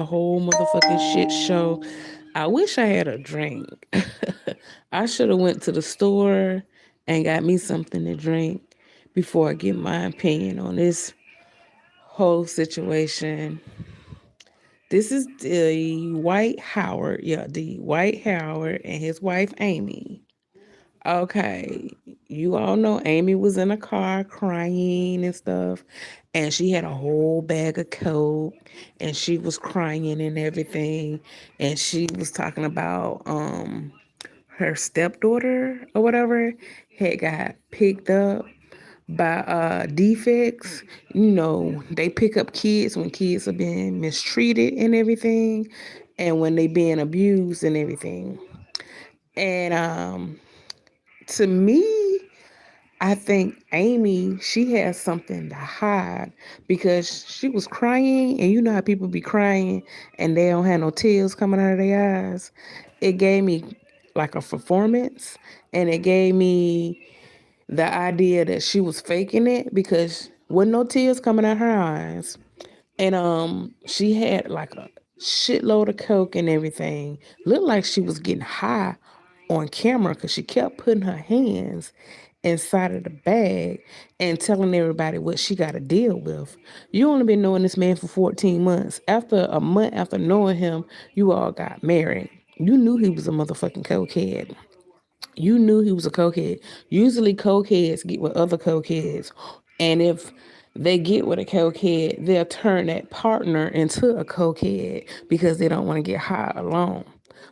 whole motherfucking shit show. I wish I had a drink. I should have went to the store and got me something to drink before I give my opinion on this whole situation. This is the White Howard, yeah, the White Howard and his wife Amy. Okay, you all know Amy was in a car crying and stuff, and she had a whole bag of coke, and she was crying and everything, and she was talking about her stepdaughter or whatever had got picked up by defects. You know, they pick up kids when kids are being mistreated and everything, and when they being abused and everything. And to me, I think Amy, she has something to hide because she was crying, and you know how people be crying and they don't have no tears coming out of their eyes. It gave me like a performance, and it gave me the idea that she was faking it because with no tears coming out her eyes. And she had like a shitload of coke and everything. Looked like she was getting high on camera because she kept putting her hands inside of the bag and telling everybody what she got to deal with. You only been knowing this man for 14 months. After a month after knowing him, you all got married. You knew he was a motherfucking cokehead. You knew he was a cokehead. Usually cokeheads get with other cokeheads. And if they get with a cokehead, they'll turn that partner into a cokehead because they don't want to get high alone.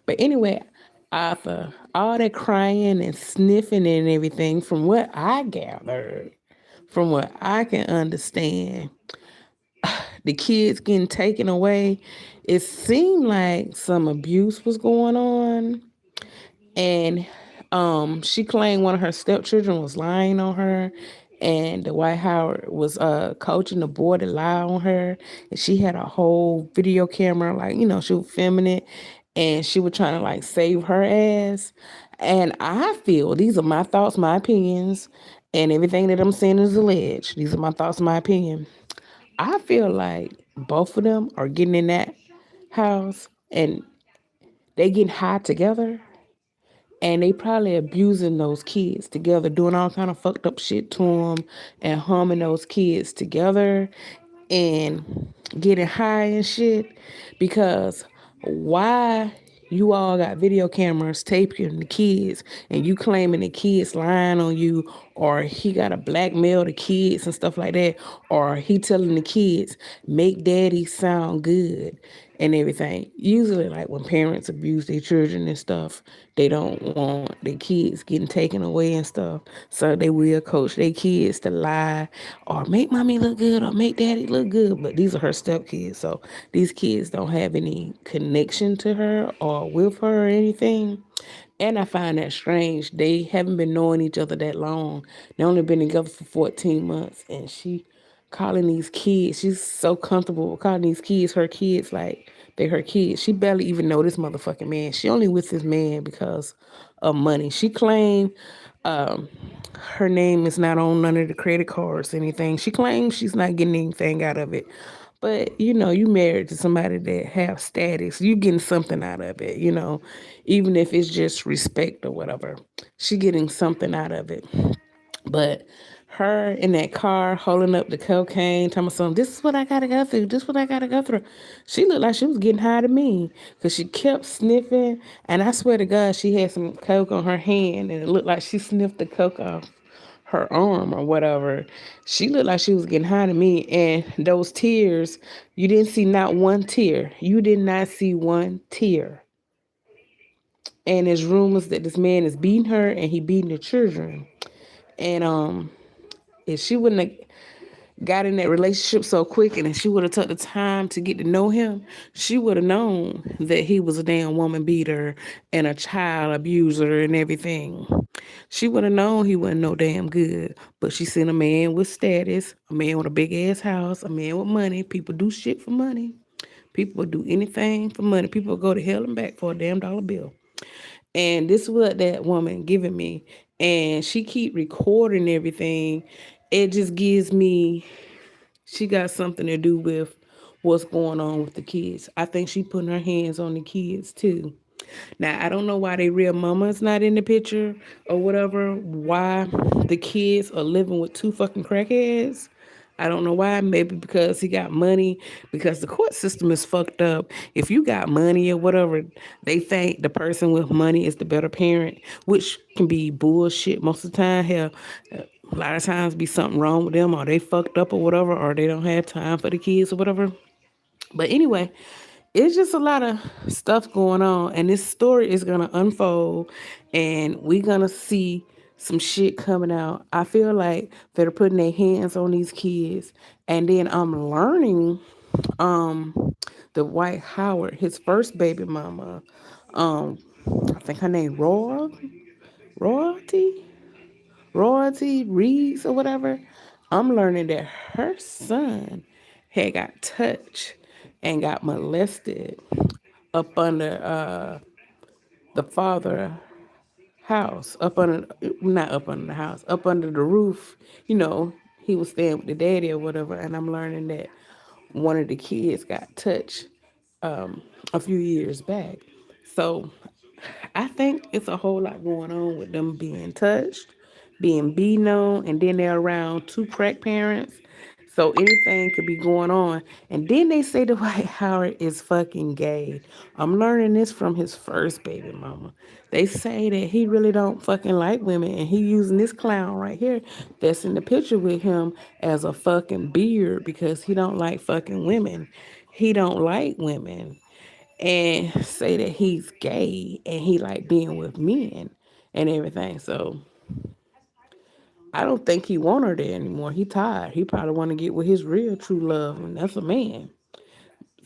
But anyway, after all that crying and sniffing and everything, from what I gathered, from what I can understand, the kids getting taken away, it seemed like some abuse was going on, and she claimed one of her stepchildren was lying on her, and the White Howard was coaching the boy to lie on her, and she had a whole video camera, like, you know, she was filming it, and she was trying to like save her ass. And I feel, these are my thoughts, my opinions, and everything that I'm saying is alleged. These are my thoughts, my opinion. I feel like both of them are getting in that house and they getting high together, and they probably abusing those kids together, doing all kind of fucked up shit to them, and harming those kids together, and getting high and shit. Because why you all got video cameras taping the kids, and you claiming the kids lying on you, or he got to blackmail the kids and stuff like that, or he telling the kids make daddy sound good and everything. Usually, like when parents abuse their children and stuff, they don't want their kids getting taken away and stuff. So they will coach their kids to lie or make mommy look good or make daddy look good. But these are her stepkids. So these kids don't have any connection to her or with her or anything. And I find that strange. They haven't been knowing each other that long. They only been together for 14 months. And she calling these kids, she's so comfortable with calling these kids her kids, like they her kids. She barely even know this motherfucking man. She only with this man because of money. She claimed um, her name is not on none of the credit cards, or anything. She claims she's not getting anything out of it. But you know, you married to somebody that have status, you getting something out of it, you know, even if it's just respect or whatever. She getting something out of it. But her in that car holding up the cocaine, telling me something, this is what I gotta go through, this is what I gotta go through. She looked like she was getting high to me because she kept sniffing. And I swear to God, she had some coke on her hand and it looked like she sniffed the coke off her arm or whatever. She looked like she was getting high to me. And those tears, you didn't see not one tear. You did not see one tear. And there's rumors that this man is beating her and he beating the children. And if she wouldn't have got in that relationship so quick, and if she would have took the time to get to know him, she would have known that he was a damn woman beater and a child abuser and everything. She would have known he wasn't no damn good. But she seen a man with status, a man with a big ass house, a man with money. People do shit for money. People would do anything for money. People would go to hell and back for a damn dollar bill. And this is what that woman giving me. And she keep recording everything. It just gives me, she got something to do with what's going on with the kids. I think she putting her hands on the kids too. Now I don't know why they real mama's not in the picture or whatever. Why the kids are living with two fucking crackheads. I don't know why. Maybe because he got money. Because the court system is fucked up. If you got money or whatever, they think the person with money is the better parent, which can be bullshit most of the time. Hell, a lot of times be something wrong with them, or they fucked up or whatever, or they don't have time for the kids or whatever. But anyway, it's just a lot of stuff going on, and this story is gonna unfold, and we're gonna see some shit coming out. I feel like they're putting their hands on these kids, and then I'm learning, the White Howard, his first baby mama, um, I think her name Royalty, Royalty Reeds or whatever. I'm learning that her son had got touched and got molested up under the father house, up under, not up under the house, up under the roof. You know, he was staying with the daddy or whatever, and I'm learning that one of the kids got touched a few years back. So I think it's a whole lot going on with them being touched, being beaten on, and then they're around two crack parents. So anything could be going on. And then they say Dwight Howard is fucking gay. I'm learning this from his first baby mama. They say that he really don't fucking like women, and he using this clown right here that's in the picture with him as a fucking beard because he don't like fucking women. He don't like women, and say that he's gay and he like being with men and everything. So I don't think he want her there anymore. He tired. He probably want to get with his real true love, and that's a man.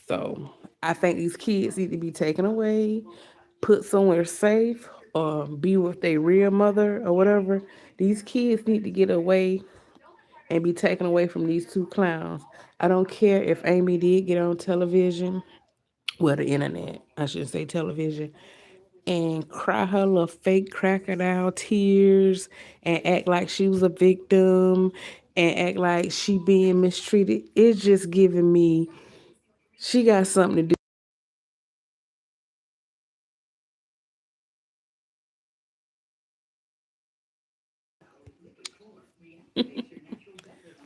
So I think these kids need to be taken away, put somewhere safe, or be with their real mother or whatever. These kids need to get away and be taken away from these two clowns. I don't care if Amy did get on television, well, the internet, I should say television, and cry her little fake crocodile tears and act like she was a victim and act like she being mistreated. It's just giving me, she got something to do.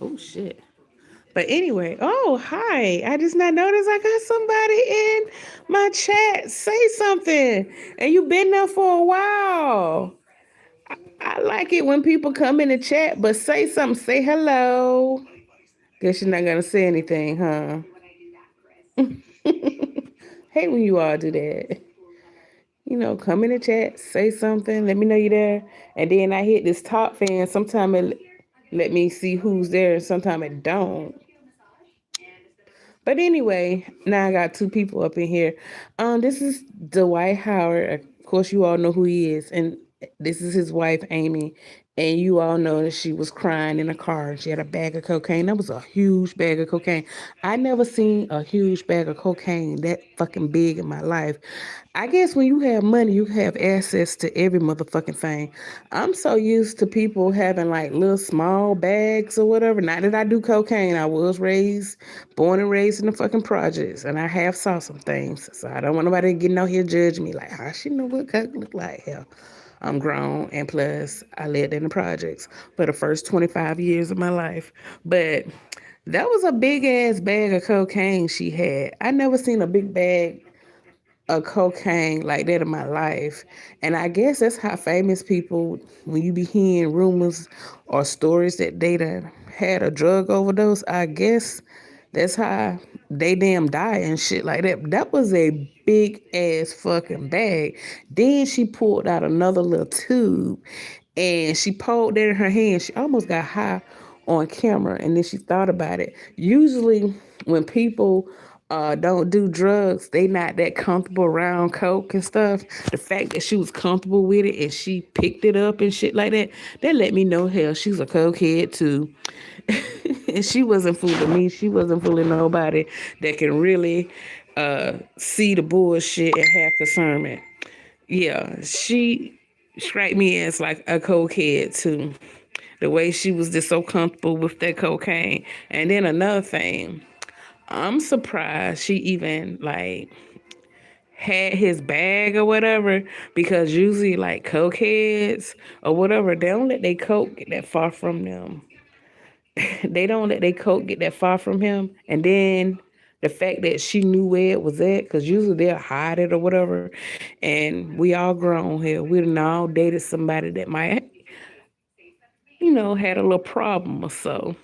Oh shit. But anyway, oh hi. I just not noticed I got somebody in my chat. Say something. And you been there for a while. I like it when people come in the chat, but say something. Say hello. Guess you're not gonna say anything, huh? Hate when you all do that. You know, come in the chat, say something, let me know you're there. And then I hit this top fan. Sometimes it let me see who's there, and sometimes it don't. But anyway, now I got two people up in here. This is Dwight Howard. Of course, you all know who he is, and this is his wife, Amy. And you all know that she was crying in a car. She had a bag of cocaine. That was a huge bag of cocaine. I never seen a huge bag of cocaine that fucking big in my life. I guess when you have money, you have access to every motherfucking thing. I'm so used to people having like little small bags or whatever. Not that I do cocaine. I was born and raised in the fucking projects, and I have saw some things. So I don't want nobody getting out here judging me like, how she know what coke look like? Hell, I'm grown, and plus I lived in the projects for the first 25 years of my life. But that was a big ass bag of cocaine she had. I never seen a big bag of cocaine like that in my life. And I guess that's how famous people, when you be hearing rumors or stories that they done had a drug overdose, I guess that's how they damn die and shit like that. That was a big ass fucking bag. Then she pulled out another little tube and she pulled that in her hand. She almost got high on camera, and then she thought about it. Usually when people don't do drugs, they not that comfortable around coke and stuff. The fact that she was comfortable with it and she picked it up and shit like that, that let me know, hell, she's a cokehead too. And she wasn't fooling me. She wasn't fooling nobody that can really see the bullshit and have concernment. Yeah, she strike me as like a cokehead too. The way she was just so comfortable with that cocaine. And then another thing, I'm surprised she even like had his bag or whatever, because usually like cokeheads or whatever, they don't let their coke get that far from them. They don't let their coke get that far from him. And then the fact that she knew where it was at, because usually they'll hide it or whatever. And we all grown here. We done all dated somebody that might, had a little problem or so.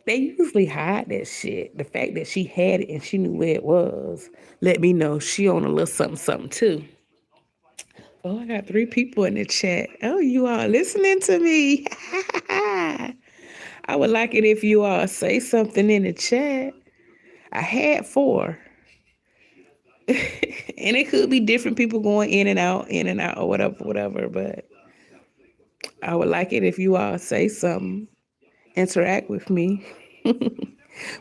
They usually hide that shit. The fact that she had it and she knew where it was let me know she on a little something something too. Oh, I got three people in the chat. Oh, you all listening to me. I would like it if you all say something in the chat. I had four. And it could be different people going in and out, or whatever, whatever. But I would like it if you all say something, interact with me.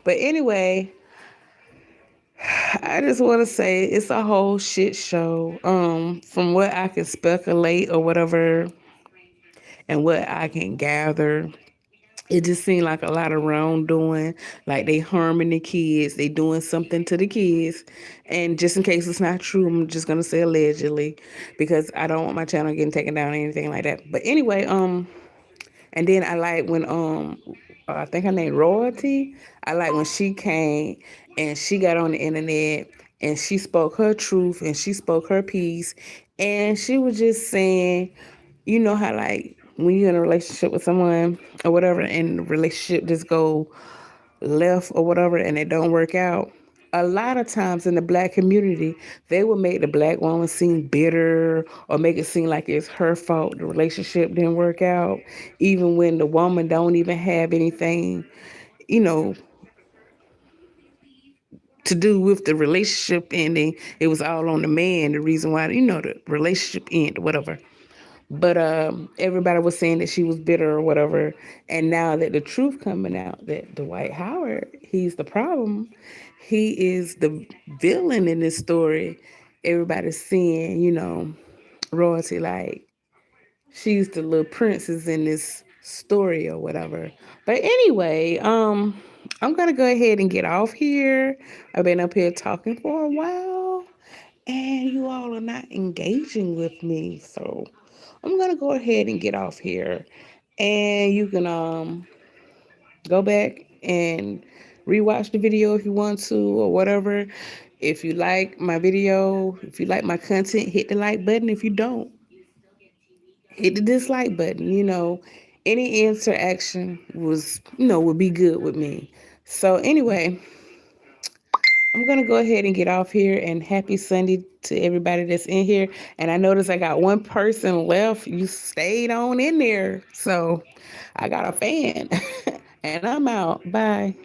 But anyway, I just want to say it's a whole shit show. From what I can speculate or whatever, and what I can gather, it just seemed like a lot of wrongdoing, like they harming the kids, they doing something to the kids. And just in case it's not true, I'm just gonna say allegedly, because I don't want my channel getting taken down or anything like that. But anyway, and then I like when I think her name Royalty. I like when she came and she got on the internet and she spoke her truth and she spoke her piece, and she was just saying, you know how like when you're in a relationship with someone or whatever, and the relationship just go left or whatever and it don't work out. A lot of times in the black community, they will make the black woman seem bitter or make it seem like it's her fault the relationship didn't work out, even when the woman don't even have anything, you know, to do with the relationship ending. It was all on the man, the reason why, the relationship ended, whatever. But everybody was saying that she was bitter or whatever. And now that the truth coming out that Dwight Howard, he's the problem. He is the villain in this story. Everybody's seeing, Royalty like she's the little princess in this story or whatever. But anyway, I'm gonna go ahead and get off here. I've been up here talking for a while and you all are not engaging with me. So I'm gonna go ahead and get off here, and you can go back and rewatch the video if you want to or whatever. If you like my video, if you like my content, hit the like button. If you don't, hit the dislike button. Any interaction would be good with me. So anyway, I'm going to go ahead and get off here, and happy Sunday to everybody that's in here. And I noticed I got one person left. You stayed on in there. So I got a fan and I'm out. Bye.